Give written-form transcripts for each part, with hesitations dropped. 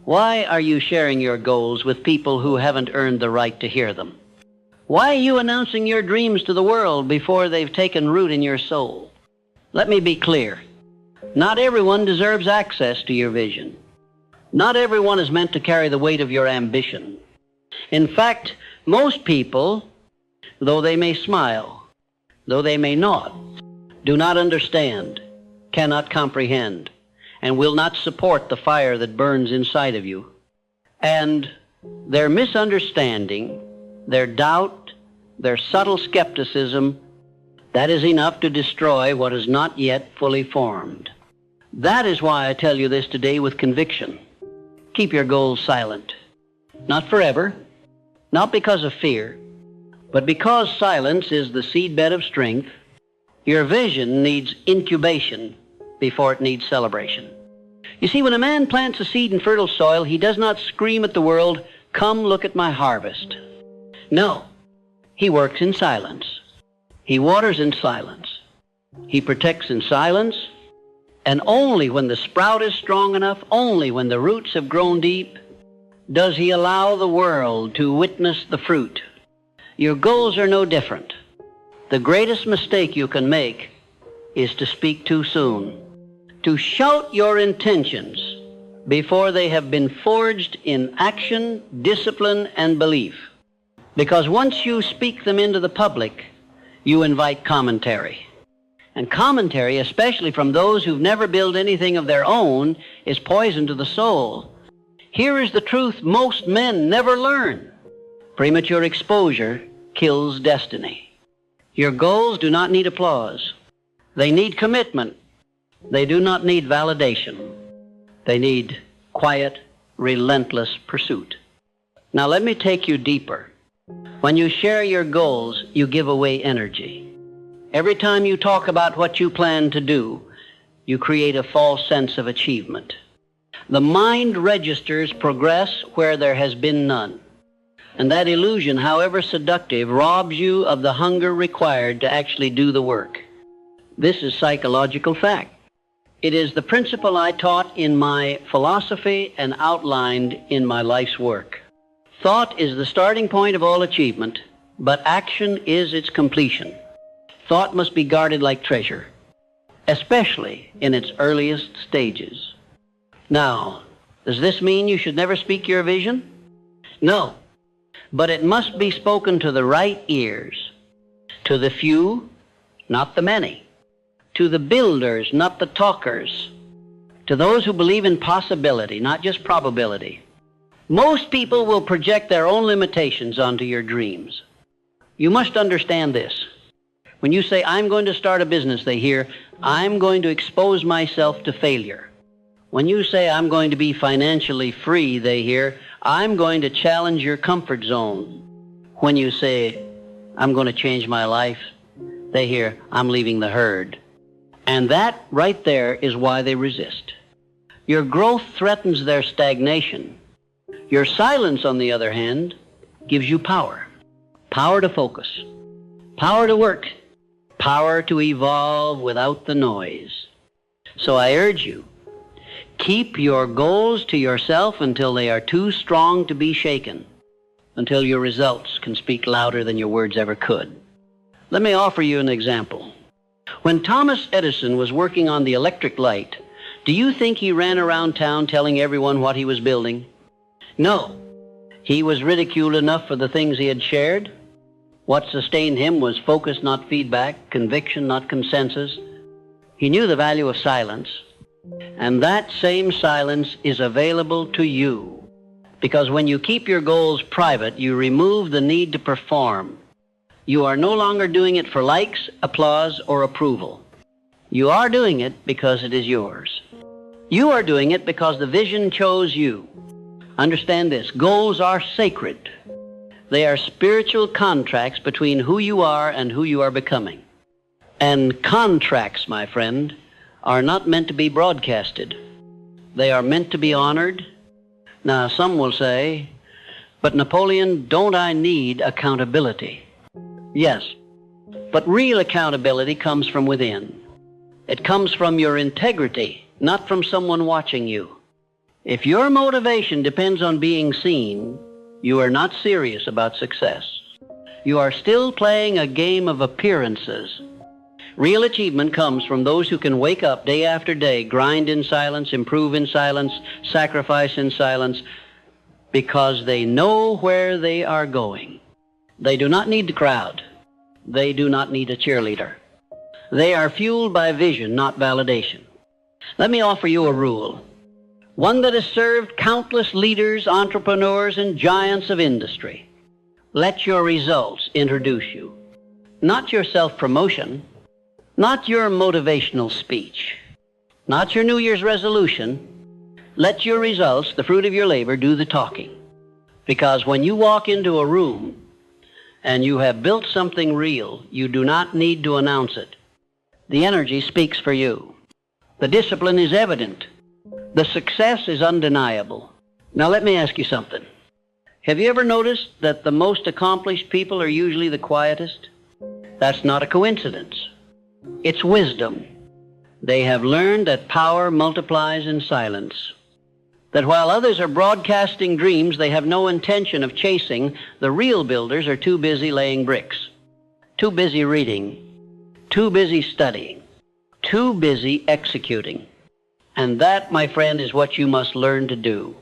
Why are you sharing your goals with people who haven't earned the right to hear them? Why are you announcing your dreams to the world before they've taken root in your soul? Let me be clear. Not everyone deserves access to your vision. Not everyone is meant to carry the weight of your ambition. In fact, most people, though they may smile, though they may not, do not understand, cannot comprehend, and will not support the fire that burns inside of you. And their misunderstanding, their doubt, their subtle skepticism, that is enough to destroy what is not yet fully formed. That is why I tell you this today with conviction. Keep your goals silent. Not forever, not because of fear, but because silence is the seedbed of strength. Your vision needs incubation before it needs celebration. You see, when a man plants a seed in fertile soil, he does not scream at the world, "Come look at my harvest." No, he works in silence. He waters in silence. He protects in silence. And only when the sprout is strong enough, only when the roots have grown deep, does he allow the world to witness the fruit. Your goals are no different. The greatest mistake you can make is to speak too soon, to shout your intentions before they have been forged in action, discipline, and belief. Because once you speak them into the public, you invite commentary. And commentary, especially from those who've never built anything of their own, is poison to the soul. Here is the truth most men never learn. Premature exposure kills destiny. Your goals do not need applause. They need commitment. They do not need validation. They need quiet, relentless pursuit. Now let me take you deeper. When you share your goals, you give away energy. Every time you talk about what you plan to do, you create a false sense of achievement. The mind registers progress where there has been none. And that illusion, however seductive, robs you of the hunger required to actually do the work. This is psychological fact. It is the principle I taught in my philosophy and outlined in my life's work. Thought is the starting point of all achievement, but action is its completion. Thought must be guarded like treasure, especially in its earliest stages. Now, does this mean you should never speak your vision? No, but it must be spoken to the right ears, to the few, not the many, to the builders, not the talkers, to those who believe in possibility, not just probability. Most people will project their own limitations onto your dreams. You must understand this. When you say, "I'm going to start a business," they hear, "I'm going to expose myself to failure." When you say, "I'm going to be financially free," they hear, "I'm going to challenge your comfort zone." When you say, "I'm going to change my life," they hear, "I'm leaving the herd." And that right there is why they resist. Your growth threatens their stagnation. Your silence, on the other hand, gives you power. Power to focus. Power to work. Power to evolve without the noise. So I urge you, keep your goals to yourself until they are too strong to be shaken, until your results can speak louder than your words ever could. Let me offer you an example. When Thomas Edison was working on the electric light, do you think he ran around town telling everyone what he was building? No. He was ridiculed enough for the things he had shared. What sustained him was focus, not feedback, conviction, not consensus. He knew the value of silence, and that same silence is available to you. Because when you keep your goals private, you remove the need to perform. You are no longer doing it for likes, applause, or approval. You are doing it because it is yours. You are doing it because the vision chose you. Understand this, goals are sacred. They are spiritual contracts between who you are and who you are becoming. And contracts, my friend, are not meant to be broadcasted. They are meant to be honored. Now, some will say, "But Napoleon, don't I need accountability?" Yes, but real accountability comes from within. It comes from your integrity, not from someone watching you. If your motivation depends on being seen, you are not serious about success. You are still playing a game of appearances. Real achievement comes from those who can wake up day after day, grind in silence, improve in silence, sacrifice in silence, because they know where they are going. They do not need the crowd. They do not need a cheerleader. They are fueled by vision, not validation. Let me offer you a rule, one that has served countless leaders, entrepreneurs, and giants of industry. Let your results introduce you, not your self-promotion, not your motivational speech, not your New Year's resolution. Let your results, the fruit of your labor, do the talking. Because when you walk into a room and you have built something real, you do not need to announce it. The energy speaks for you. The discipline is evident. The success is undeniable. Now let me ask you something. Have you ever noticed that the most accomplished people are usually the quietest? That's not a coincidence. It's wisdom. They have learned that power multiplies in silence. That while others are broadcasting dreams they have no intention of chasing, the real builders are too busy laying bricks, too busy reading, too busy studying, too busy executing. And that, my friend, is what you must learn to do.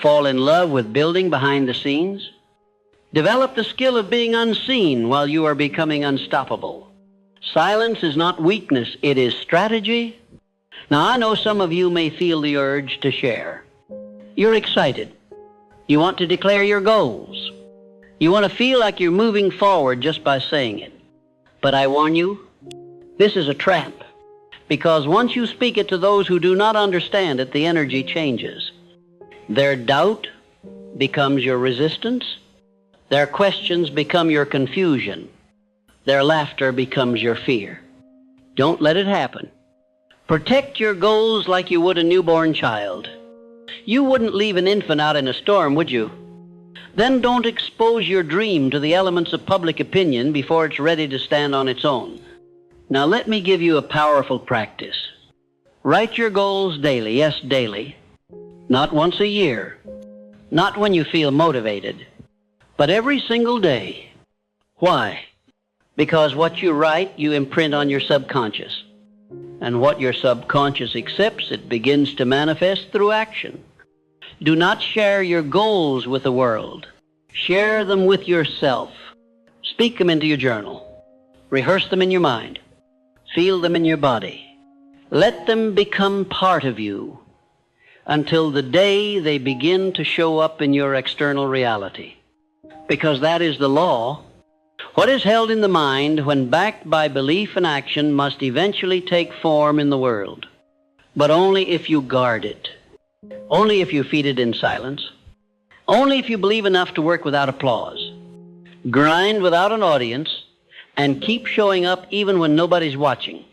Fall in love with building behind the scenes. Develop the skill of being unseen while you are becoming unstoppable. Silence is not weakness, it is strategy. Now, I know some of you may feel the urge to share. You're excited. You want to declare your goals. You want to feel like you're moving forward just by saying it. But I warn you, this is a trap. Because once you speak it to those who do not understand it, the energy changes. Their doubt becomes your resistance. Their questions become your confusion. Their laughter becomes your fear. Don't let it happen. Protect your goals like you would a newborn child. You wouldn't leave an infant out in a storm, would you? Then don't expose your dream to the elements of public opinion before it's ready to stand on its own. Now let me give you a powerful practice. Write your goals daily, yes, daily. Not once a year, not when you feel motivated, but every single day. Why? Because what you write, you imprint on your subconscious. And what your subconscious accepts, it begins to manifest through action. Do not share your goals with the world. Share them with yourself. Speak them into your journal. Rehearse them in your mind. Feel them in your body. Let them become part of you until the day they begin to show up in your external reality. Because that is the law. What is held in the mind when backed by belief and action must eventually take form in the world. But only if you guard it. Only if you feed it in silence. Only if you believe enough to work without applause. Grind without an audience. And keep showing up even when nobody's watching.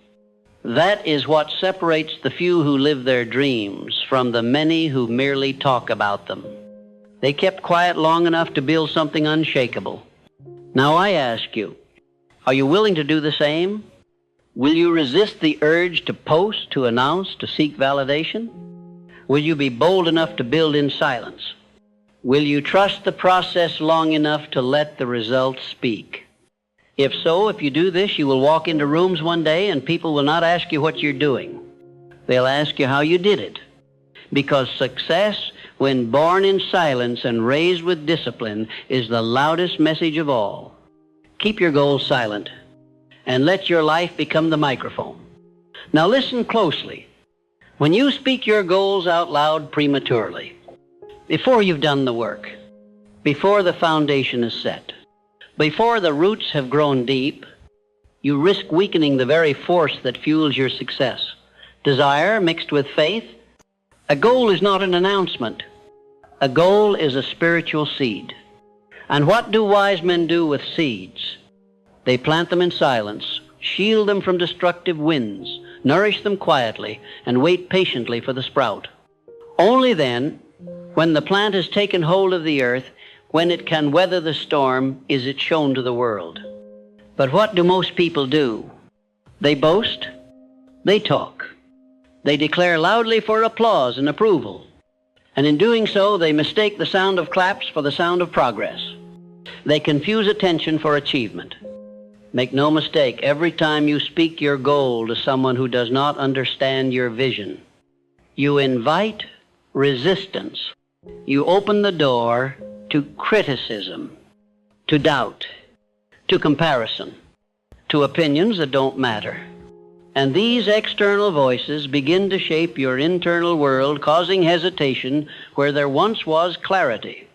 That is what separates the few who live their dreams from the many who merely talk about them. They kept quiet long enough to build something unshakable. Now I ask you, are you willing to do the same? Will you resist the urge to post, to announce, to seek validation? Will you be bold enough to build in silence? Will you trust the process long enough to let the results speak? If so, if you do this, you will walk into rooms one day and people will not ask you what you're doing. They'll ask you how you did it. Because success, when born in silence and raised with discipline, is the loudest message of all. Keep your goals silent and let your life become the microphone. Now listen closely. When you speak your goals out loud prematurely, before you've done the work, before the foundation is set, before the roots have grown deep, you risk weakening the very force that fuels your success. Desire mixed with faith. A goal is not an announcement. A goal is a spiritual seed. And what do wise men do with seeds? They plant them in silence, shield them from destructive winds, nourish them quietly, and wait patiently for the sprout. Only then, when the plant has taken hold of the earth, when it can weather the storm, is it shown to the world. But what do most people do? They boast. They talk. They declare loudly for applause and approval. And in doing so, they mistake the sound of claps for the sound of progress. They confuse attention for achievement. Make no mistake, every time you speak your goal to someone who does not understand your vision, you invite resistance. You open the door to criticism, to doubt, to comparison, to opinions that don't matter. And these external voices begin to shape your internal world, causing hesitation where there once was clarity.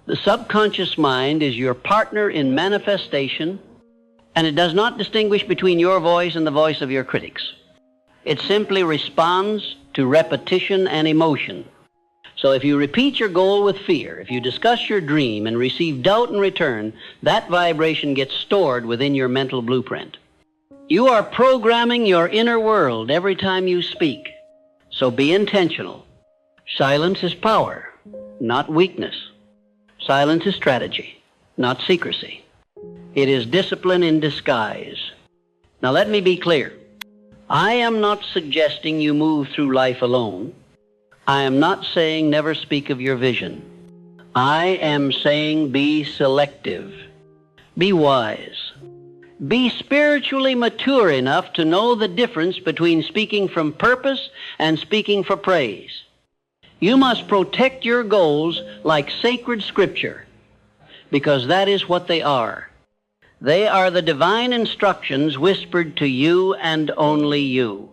The subconscious mind is your partner in manifestation, and it does not distinguish between your voice and the voice of your critics. It simply responds to repetition and emotion. So if you repeat your goal with fear, if you discuss your dream and receive doubt in return, that vibration gets stored within your mental blueprint. You are programming your inner world every time you speak. So be intentional. Silence is power, not weakness. Silence is strategy, not secrecy. It is discipline in disguise. Now let me be clear. I am not suggesting you move through life alone. I am not saying never speak of your vision. I am saying be selective. Be wise. Be spiritually mature enough to know the difference between speaking from purpose and speaking for praise. You must protect your goals like sacred scripture, because that is what they are. They are the divine instructions whispered to you and only you.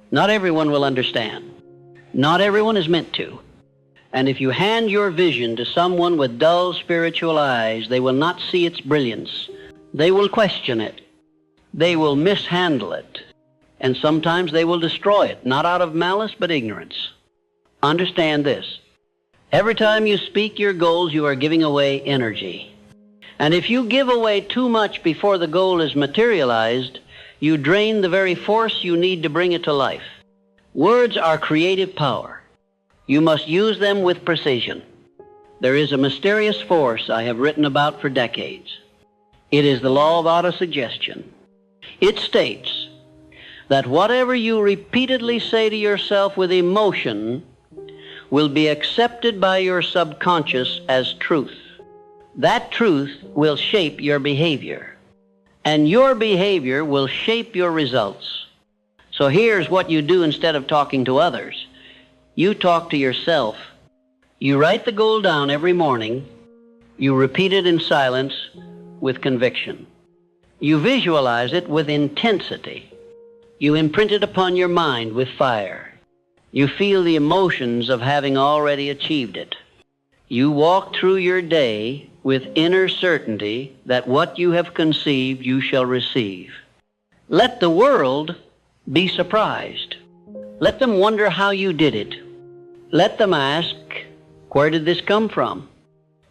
Not everyone will understand. Not everyone is meant to. And if you hand your vision to someone with dull spiritual eyes, they will not see its brilliance. They will question it. They will mishandle it. And sometimes they will destroy it, not out of malice, but ignorance. Understand this. Every time you speak your goals, you are giving away energy. And if you give away too much before the goal is materialized, you drain the very force you need to bring it to life. Words are creative power. You must use them with precision. There is a mysterious force I have written about for decades. It is the law of autosuggestion. It states that whatever you repeatedly say to yourself with emotion will be accepted by your subconscious as truth. That truth will shape your behavior, and your behavior will shape your results. So here's what you do instead of talking to others. You talk to yourself. You write the goal down every morning. You repeat it in silence with conviction. You visualize it with intensity. You imprint it upon your mind with fire. You feel the emotions of having already achieved it. You walk through your day with inner certainty that what you have conceived you shall receive. Let the world be surprised. Let them wonder how you did it. Let them ask, where did this come from?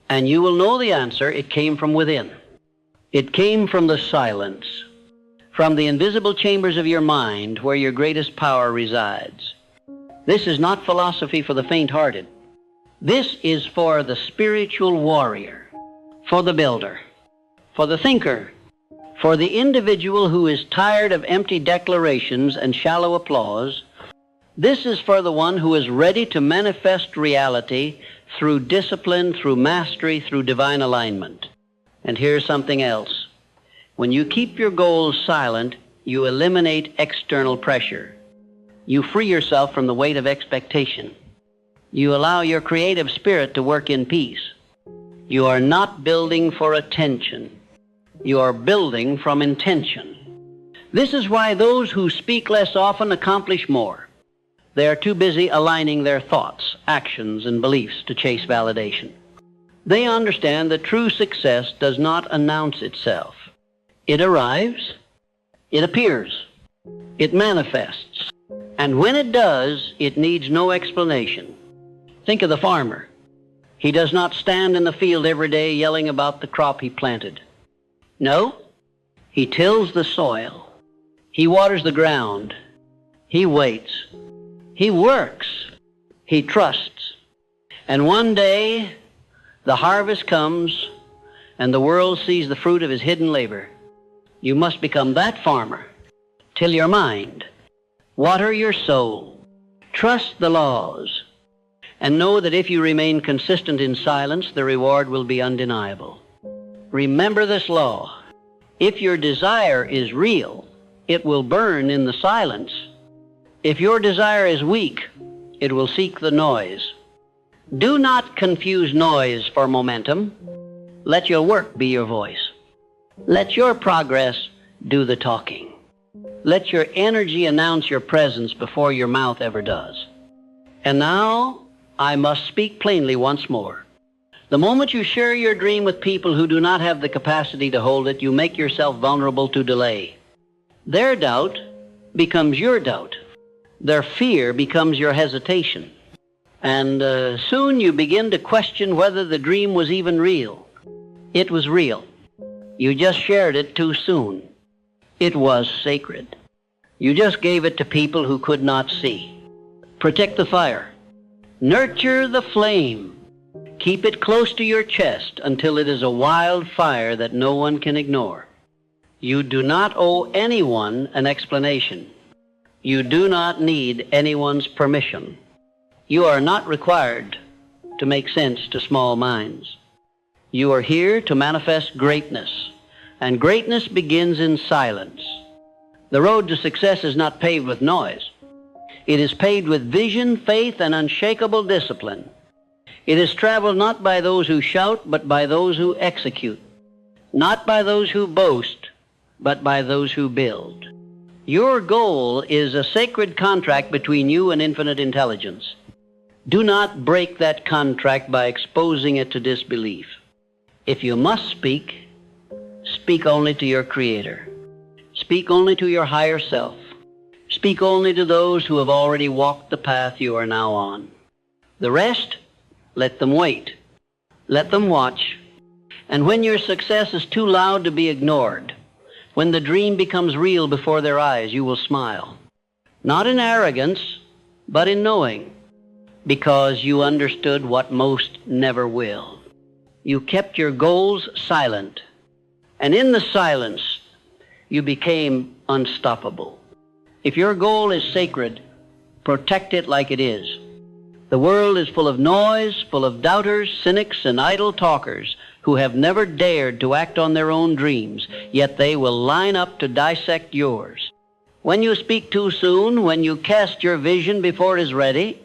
And you will know the answer. It came from within. It came from the silence, from the invisible chambers of your mind where your greatest power resides. This is not philosophy for the faint-hearted. This is for the spiritual warrior, for the builder, for the thinker, for the individual who is tired of empty declarations and shallow applause. This is for the one who is ready to manifest reality through discipline, through mastery, through divine alignment. And here's something else. When you keep your goals silent, you eliminate external pressure. You free yourself from the weight of expectation. You allow your creative spirit to work in peace. You are not building for attention. You are building from intention. This is why those who speak less often accomplish more. They are too busy aligning their thoughts, actions, and beliefs to chase validation. They understand that true success does not announce itself. It arrives, it appears, it manifests, and when it does, it needs no explanation. Think of the farmer. He does not stand in the field every day yelling about the crop he planted. No, he tills the soil. He waters the ground. He waits. He works. He trusts. And one day, the harvest comes, and the world sees the fruit of his hidden labor. You must become that farmer. Till your mind. Water your soul. Trust the laws. And know that if you remain consistent in silence, the reward will be undeniable. Remember this law. If your desire is real, it will burn in the silence. If your desire is weak, it will seek the noise. Do not confuse noise for momentum. Let your work be your voice. Let your progress do the talking. Let your energy announce your presence before your mouth ever does. And now, I must speak plainly once more. The moment you share your dream with people who do not have the capacity to hold it, you make yourself vulnerable to delay. Their doubt becomes your doubt. Their fear becomes your hesitation. And soon you begin to question whether the dream was even real. It was real. You just shared it too soon. It was sacred. You just gave it to people who could not see. Protect the fire. Nurture the flame. Keep it close to your chest until it is a wildfire that no one can ignore. You do not owe anyone an explanation. You do not need anyone's permission. You are not required to make sense to small minds. You are here to manifest greatness, and greatness begins in silence. The road to success is not paved with noise. It is paved with vision, faith, and unshakable discipline. It is traveled not by those who shout, but by those who execute. Not by those who boast, but by those who build. Your goal is a sacred contract between you and infinite intelligence. Do not break that contract by exposing it to disbelief. If you must speak, speak only to your Creator. Speak only to your higher self. Speak only to those who have already walked the path you are now on. The rest, let them wait. Let them watch. And when your success is too loud to be ignored, when the dream becomes real before their eyes, you will smile. Not in arrogance, but in knowing, because you understood what most never will. You kept your goals silent, and in the silence, you became unstoppable. If your goal is sacred, protect it like it is. The world is full of noise, full of doubters, cynics, and idle talkers who have never dared to act on their own dreams, yet they will line up to dissect yours. When you speak too soon, when you cast your vision before it is ready,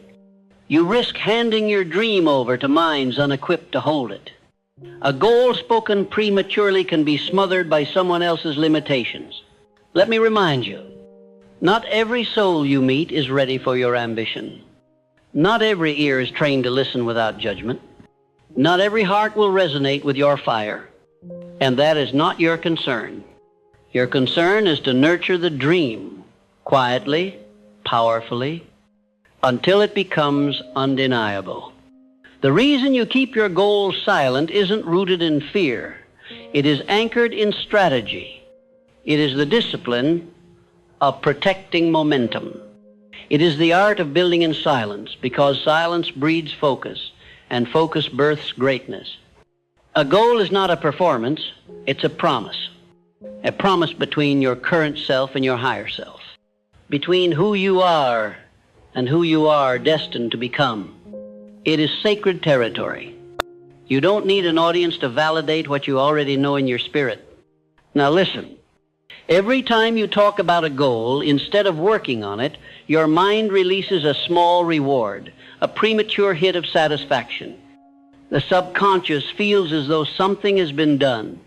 you risk handing your dream over to minds unequipped to hold it. A goal spoken prematurely can be smothered by someone else's limitations. Let me remind you, not every soul you meet is ready for your ambition. Not every ear is trained to listen without judgment. Not every heart will resonate with your fire. And that is not your concern. Your concern is to nurture the dream quietly, powerfully, until it becomes undeniable. The reason you keep your goals silent isn't rooted in fear. It is anchored in strategy. It is the discipline of protecting momentum. It is the art of building in silence, because silence breeds focus, and focus births greatness. A goal is not a performance, it's a promise. A promise between your current self and your higher self. Between who you are and who you are destined to become. It is sacred territory. You don't need an audience to validate what you already know in your spirit. Now listen, every time you talk about a goal, instead of working on it, your mind releases a small reward, a premature hit of satisfaction. The subconscious feels as though something has been done,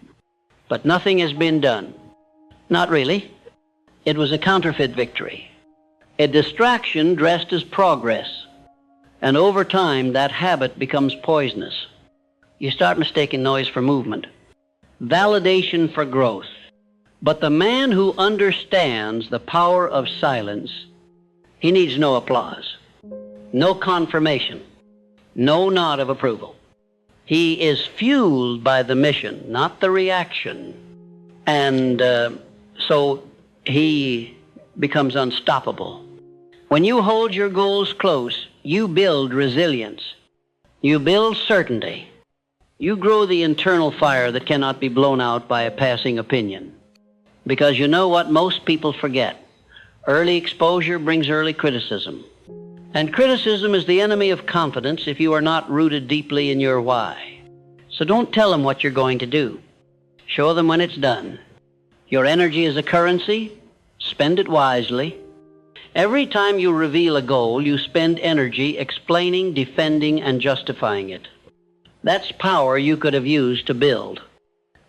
but nothing has been done. Not really. It was a counterfeit victory, a distraction dressed as progress. And over time, that habit becomes poisonous. You start mistaking noise for movement, validation for growth. But the man who understands the power of silence, he needs no applause, no confirmation, no nod of approval. He is fueled by the mission, not the reaction. And so he becomes unstoppable. When you hold your goals close, you build resilience. You build certainty. You grow the internal fire that cannot be blown out by a passing opinion. Because you know what most people forget. Early exposure brings early criticism. And criticism is the enemy of confidence if you are not rooted deeply in your why. So don't tell them what you're going to do. Show them when it's done. Your energy is a currency. Spend it wisely. Every time you reveal a goal, you spend energy explaining, defending, and justifying it. That's power you could have used to build.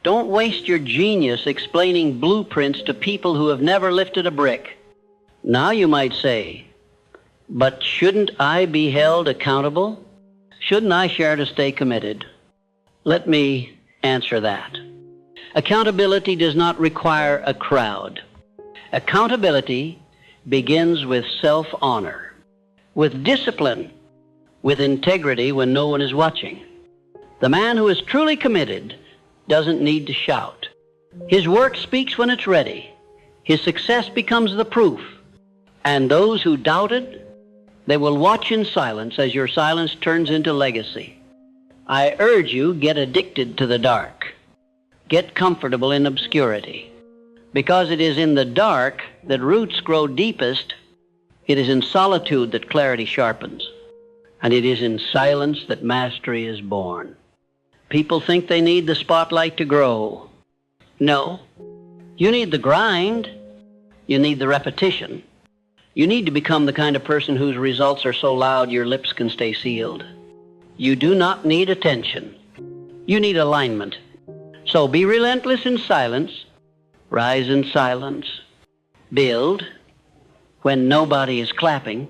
Don't waste your genius explaining blueprints to people who have never lifted a brick. Now you might say, but shouldn't I be held accountable? Shouldn't I share to stay committed? Let me answer that. Accountability does not require a crowd. Accountability begins with self-honor, with discipline, with integrity when no one is watching. The man who is truly committed doesn't need to shout. His work speaks when it's ready. His success becomes the proof. And those who doubted, they will watch in silence as your silence turns into legacy. I urge you, get addicted to the dark. Get comfortable in obscurity. Because it is in the dark that roots grow deepest. It is in solitude that clarity sharpens. And it is in silence that mastery is born. People think they need the spotlight to grow. No. You need the grind. You need the repetition. You need to become the kind of person whose results are so loud your lips can stay sealed. You do not need attention. You need alignment. So be relentless in silence. Rise in silence. Build when nobody is clapping.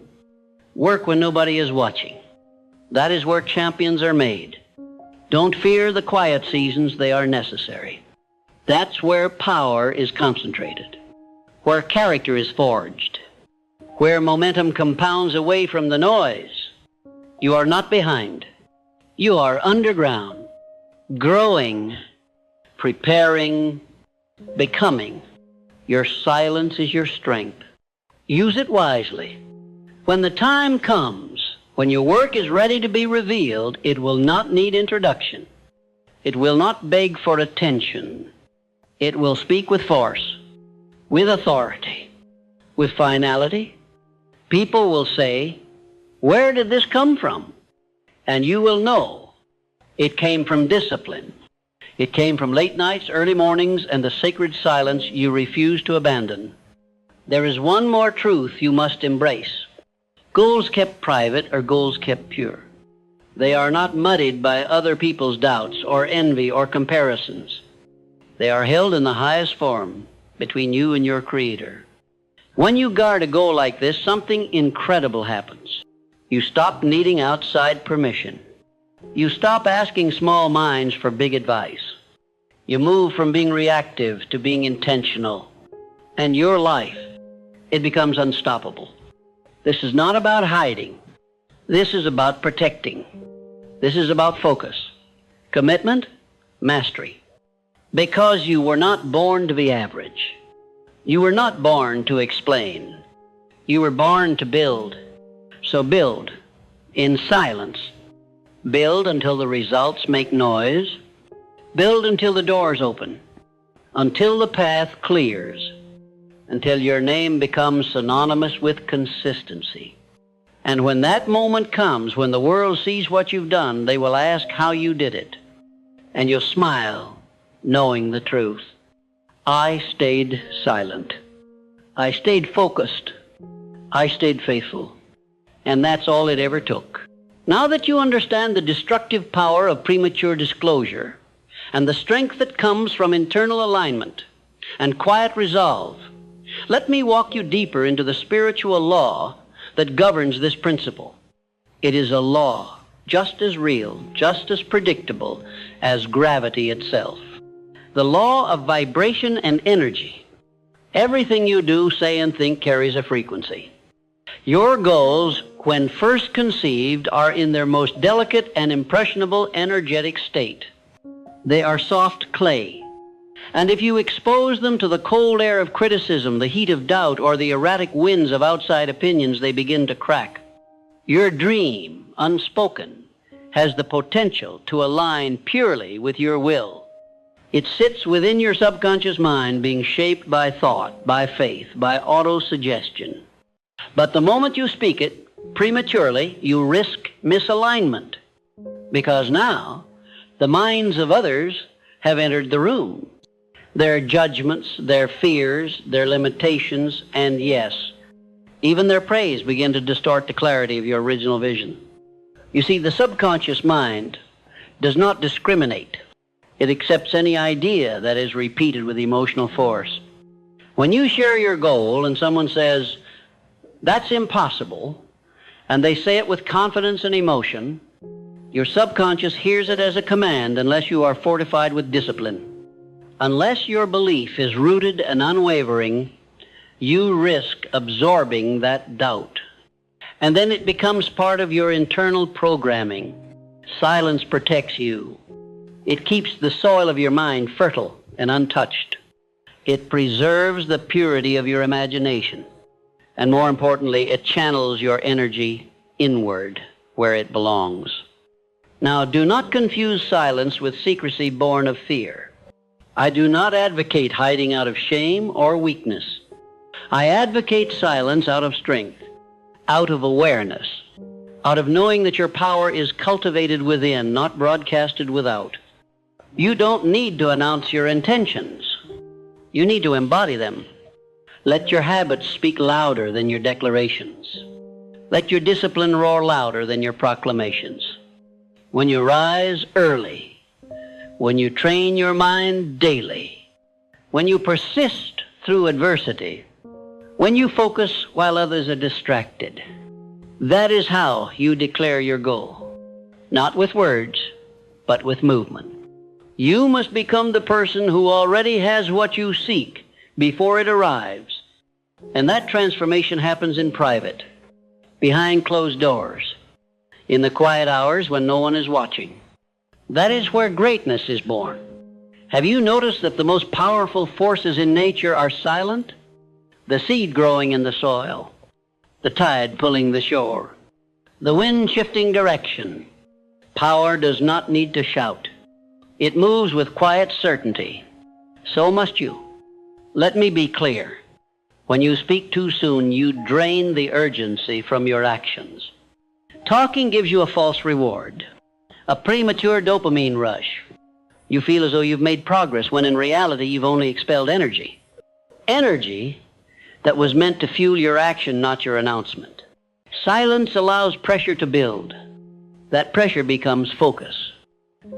Work when nobody is watching. That is where champions are made. Don't fear the quiet seasons, they are necessary. That's where power is concentrated, where character is forged, where momentum compounds away from the noise. You are not behind. You are underground, growing, preparing, becoming. Your silence is your strength. Use it wisely. When the time comes, when your work is ready to be revealed, it will not need introduction. It will not beg for attention. It will speak with force, with authority, with finality. People will say, "Where did this come from?" And you will know it came from discipline. It came from late nights, early mornings, and the sacred silence you refuse to abandon. There is one more truth you must embrace. Goals kept private are goals kept pure. They are not muddied by other people's doubts or envy or comparisons. They are held in the highest form between you and your Creator. When you guard a goal like this, something incredible happens. You stop needing outside permission. You stop asking small minds for big advice. You move from being reactive to being intentional. And your life, it becomes unstoppable. This is not about hiding. This is about protecting. This is about focus, commitment, mastery. Because you were not born to be average. You were not born to explain. You were born to build. So build in silence. Build until the results make noise. Build until the doors open. Until the path clears. Until your name becomes synonymous with consistency. And when that moment comes, when the world sees what you've done, they will ask how you did it. And you'll smile, knowing the truth. I stayed silent. I stayed focused. I stayed faithful. And that's all it ever took. Now that you understand the destructive power of premature disclosure and the strength that comes from internal alignment and quiet resolve, let me walk you deeper into the spiritual law that governs this principle. It is a law just as real, just as predictable as gravity itself. The law of vibration and energy. Everything you do, say, and think carries a frequency. Your goals, when first conceived, are in their most delicate and impressionable energetic state. They are soft clay. And if you expose them to the cold air of criticism, the heat of doubt, or the erratic winds of outside opinions, they begin to crack. Your dream, unspoken, has the potential to align purely with your will. It sits within your subconscious mind, being shaped by thought, by faith, by auto-suggestion. But the moment you speak it, Prematurely, you risk misalignment, because now the minds of others have entered the room. Their judgments, their fears, their limitations, and yes, even their praise begin to distort the clarity of your original vision. You see, the subconscious mind does not discriminate. It accepts any idea that is repeated with emotional force. When you share your goal and someone says, "That's impossible," and they say it with confidence and emotion, your subconscious hears it as a command unless you are fortified with discipline. Unless your belief is rooted and unwavering, you risk absorbing that doubt. And then it becomes part of your internal programming. Silence protects you. It keeps the soil of your mind fertile and untouched. It preserves the purity of your imagination. And more importantly, it channels your energy inward, where it belongs. Now, do not confuse silence with secrecy born of fear. I do not advocate hiding out of shame or weakness. I advocate silence out of strength, out of awareness, out of knowing that your power is cultivated within, not broadcasted without. You don't need to announce your intentions. You need to embody them. Let your habits speak louder than your declarations. Let your discipline roar louder than your proclamations. When you rise early, when you train your mind daily, when you persist through adversity, when you focus while others are distracted, that is how you declare your goal. Not with words, but with movement. You must become the person who already has what you seek before it arrives. And that transformation happens in private, behind closed doors, in the quiet hours when no one is watching. That is where greatness is born. Have you noticed that the most powerful forces in nature are silent? The seed growing in the soil, the tide pulling the shore, the wind shifting direction. Power does not need to shout. It moves with quiet certainty. So must you. Let me be clear. When you speak too soon, you drain the urgency from your actions. Talking gives you a false reward, a premature dopamine rush. You feel as though you've made progress when in reality you've only expelled energy. Energy that was meant to fuel your action, not your announcement. Silence allows pressure to build. That pressure becomes focus.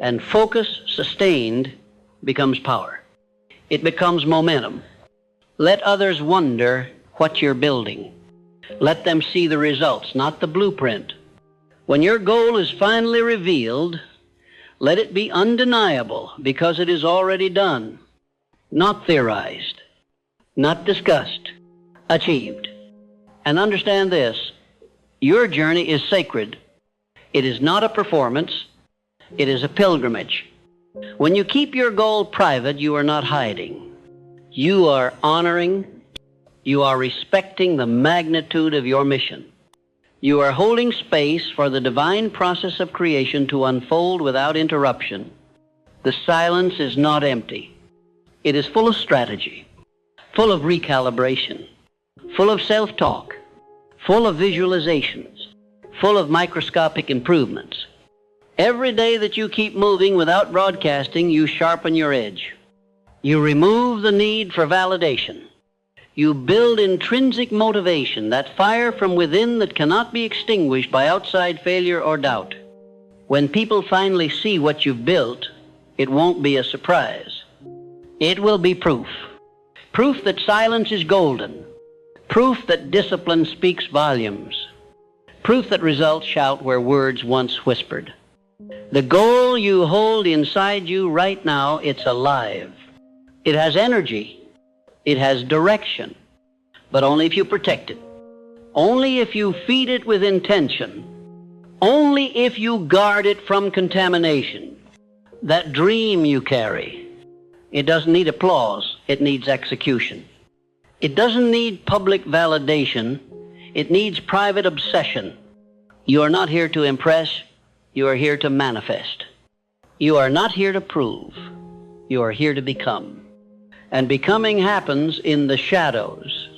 And focus, sustained, becomes power. It becomes momentum. Let others wonder what you're building. Let them see the results, not the blueprint. When your goal is finally revealed, let it be undeniable because it is already done, not theorized, not discussed, achieved. And understand this, your journey is sacred. It is not a performance. It is a pilgrimage. When you keep your goal private, you are not hiding. You are honoring, you are respecting the magnitude of your mission. You are holding space for the divine process of creation to unfold without interruption. The silence is not empty. It is full of strategy, full of recalibration, full of self-talk, full of visualizations, full of microscopic improvements. Every day that you keep moving without broadcasting, you sharpen your edge. You remove the need for validation. You build intrinsic motivation, that fire from within that cannot be extinguished by outside failure or doubt. When people finally see what you've built, it won't be a surprise. It will be proof. Proof that silence is golden. Proof that discipline speaks volumes. Proof that results shout where words once whispered. The goal you hold inside you right now, it's alive. It has energy. It has direction, but only if you protect it. Only if you feed it with intention. Only if you guard it from contamination. That dream you carry, it doesn't need applause, it needs execution. It doesn't need public validation, it needs private obsession. You are not here to impress, you are here to manifest. You are not here to prove, you are here to become. And becoming happens in the shadows.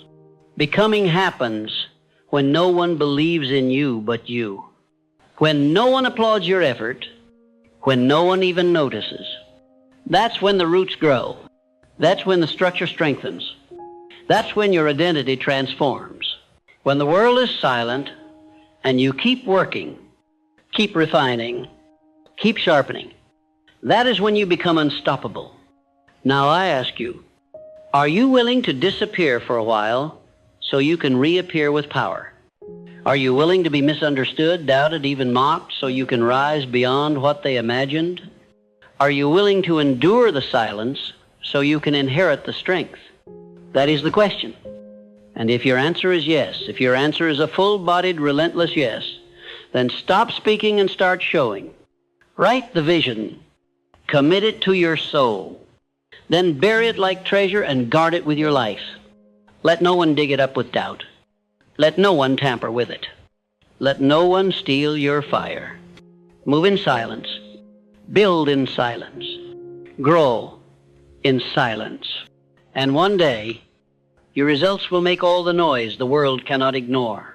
Becoming happens when no one believes in you but you, when no one applauds your effort, when no one even notices. That's when the roots grow. That's when the structure strengthens. That's when your identity transforms. When the world is silent and you keep working, keep refining, keep sharpening, that is when you become unstoppable. Now I ask you, are you willing to disappear for a while so you can reappear with power? Are you willing to be misunderstood, doubted, even mocked so you can rise beyond what they imagined? Are you willing to endure the silence so you can inherit the strength? That is the question. And if your answer is yes, if your answer is a full-bodied, relentless yes, then stop speaking and start showing. Write the vision. Commit it to your soul. Then bury it like treasure and guard it with your life. Let no one dig it up with doubt. Let no one tamper with it. Let no one steal your fire. Move in silence. Build in silence. Grow in silence. And one day, your results will make all the noise the world cannot ignore.